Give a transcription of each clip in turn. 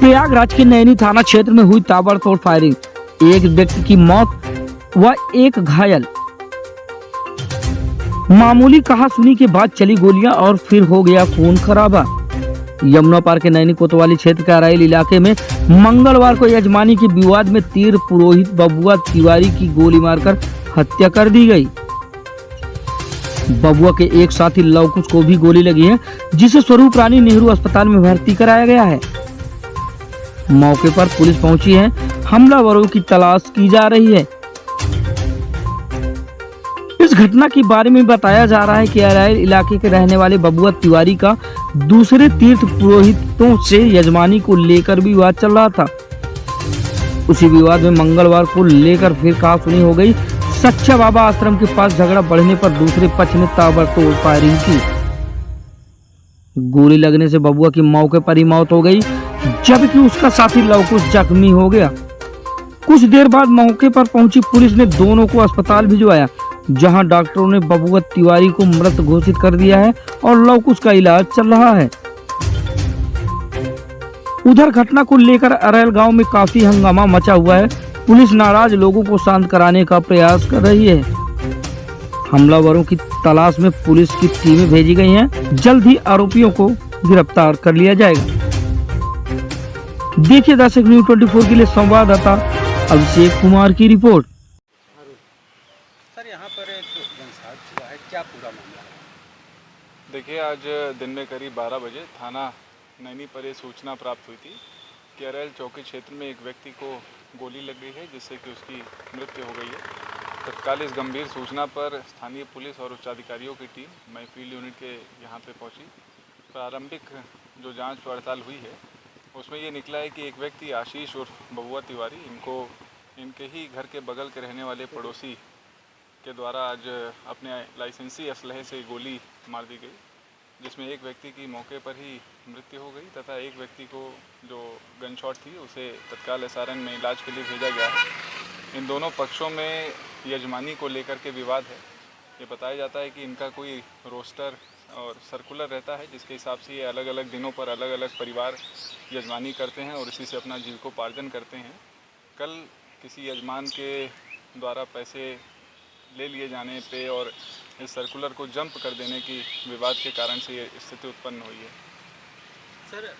प्रयागराज के नैनी थाना क्षेत्र में हुई ताबड़तोड़ फायरिंग, एक व्यक्ति की मौत व एक घायल। मामूली कहासुनी के बाद चली गोलियां और फिर हो गया खून खराबा। यमुना पार के नैनी कोतवाली क्षेत्र के अराइल इलाके में मंगलवार को यजमानी के विवाद में तीर पुरोहित बबुआ तिवारी की गोली मारकर हत्या कर दी गई। बबुआ के एक साथी लवकुश को भी गोली लगी है, जिसे स्वरूप रानी नेहरू अस्पताल में भर्ती कराया गया है। मौके पर पुलिस पहुंची है, हमलावरों की तलाश की जा रही है। इस घटना के बारे में बताया जा रहा है कि अराइल इलाके के रहने वाले बबुआ तिवारी का दूसरे तीर्थ पुरोहितों से यजमानी को लेकर विवाद चल रहा था। उसी विवाद में मंगलवार को लेकर फिर कहासुनी हो गई। सच्चा बाबा आश्रम के पास झगड़ा बढ़ने पर दूसरे पक्ष ने ताबड़तोड़ फायरिंग की। गोली लगने से बबुआ की मौके पर ही मौत हो गई, जबकि उसका साथी लवकुश जख्मी हो गया। कुछ देर बाद मौके पर पहुंची पुलिस ने दोनों को अस्पताल भिजवाया, जहां डॉक्टरों ने बबुआ तिवारी को मृत घोषित कर दिया है और लवकुश का इलाज चल रहा है। उधर घटना को लेकर अरैल गांव में काफी हंगामा मचा हुआ है। पुलिस नाराज लोगों को शांत कराने का प्रयास कर रही है। हमलावरों की तलाश में पुलिस की टीमें भेजी गई हैं। जल्द ही आरोपियों को गिरफ्तार कर लिया जाएगा। देखिए दर्शक न्यूज़ 24 के लिए संवाददाता अभिषेक कुमार की रिपोर्ट। सर, यहाँ पर एक जनसाठ हुआ है, क्या पूरा मामला है? देखिए, आज दिन में करीब 12 बजे थाना नैनी पर यह सूचना प्राप्त हुई थी कि अरैल चौकी क्षेत्र में एक व्यक्ति को गोली लग गई है, जिससे कि उसकी मृत्यु हो गई है। तत्काल इस गंभीर सूचना पर स्थानीय पुलिस और उच्चाधिकारियों की टीम मैं फील्ड यूनिट के यहाँ पे पहुँची। प्रारंभिक जो जांच पड़ताल हुई है उसमें ये निकला है कि एक व्यक्ति आशीष उर्फ बबुआ तिवारी, इनके ही घर के बगल के रहने वाले पड़ोसी के द्वारा आज अपने लाइसेंसी असलहे से गोली मार दी गई, जिसमें एक व्यक्ति की मौके पर ही मृत्यु हो गई तथा एक व्यक्ति को जो गन शॉट थी उसे तत्काल SRN में इलाज के लिए भेजा गया है। इन दोनों पक्षों में यजमानी को लेकर के विवाद है। ये बताया जाता है कि इनका कोई रोस्टर और सर्कुलर रहता है, जिसके हिसाब से ये अलग अलग दिनों पर अलग अलग परिवार यजमानी करते हैं और इसी से अपना जीविकोपार्जन करते हैं। कल किसी यजमान के द्वारा पैसे ले लिए जाने पे और इस सर्कुलर को जंप कर देने की विवाद के कारण से ये स्थिति उत्पन्न हुई है। सर,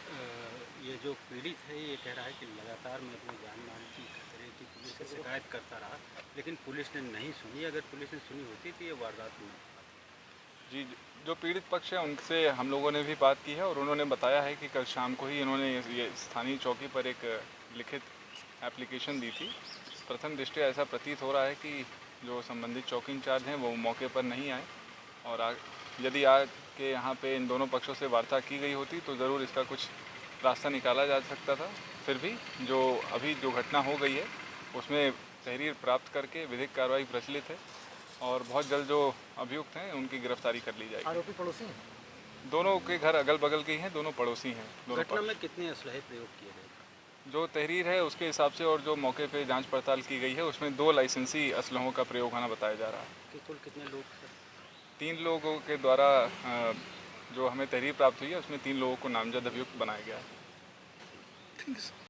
ये जो पीड़ित है ये कह रहा है कि लगातार मैं अपनी जान माल की खतरे की पुलिस से शिकायत करता रहा, लेकिन पुलिस ने नहीं सुनी। अगर पुलिस ने सुनी होती तो ये वारदात नहीं। जी, जो पीड़ित पक्ष है उनसे हम लोगों ने भी बात की है और उन्होंने बताया है कि कल शाम को ही इन्होंने ये स्थानीय चौकी पर एक लिखित एप्लीकेशन दी थी। प्रथम दृष्टया ऐसा प्रतीत हो रहा है कि जो संबंधित चौकी इंचार्ज हैं वो मौके पर नहीं आए और यदि आके यहाँ पे इन दोनों पक्षों से वार्ता की गई होती तो ज़रूर इसका कुछ रास्ता निकाला जा सकता था। फिर भी जो घटना हो गई है उसमें तहरीर प्राप्त करके विधिक कार्रवाई प्रचलित है और बहुत जल्द जो अभियुक्त हैं उनकी गिरफ्तारी कर ली जाएगी। आरोपी पड़ोसी हैं? दोनों के घर अगल बगल के ही हैं, दोनों पड़ोसी हैं। घटना में कितने असलहे प्रयोग किए गए? जो तहरीर है उसके हिसाब से और जो मौके पे जांच पड़ताल की गई है उसमें 2 लाइसेंसी असलहों का प्रयोग होना बताया जा रहा है। कुल कितने लोग? 3 लोगों के द्वारा जो हमें तहरीर प्राप्त हुई है उसमें 3 लोगों को नामजद अभियुक्त बनाया गया है।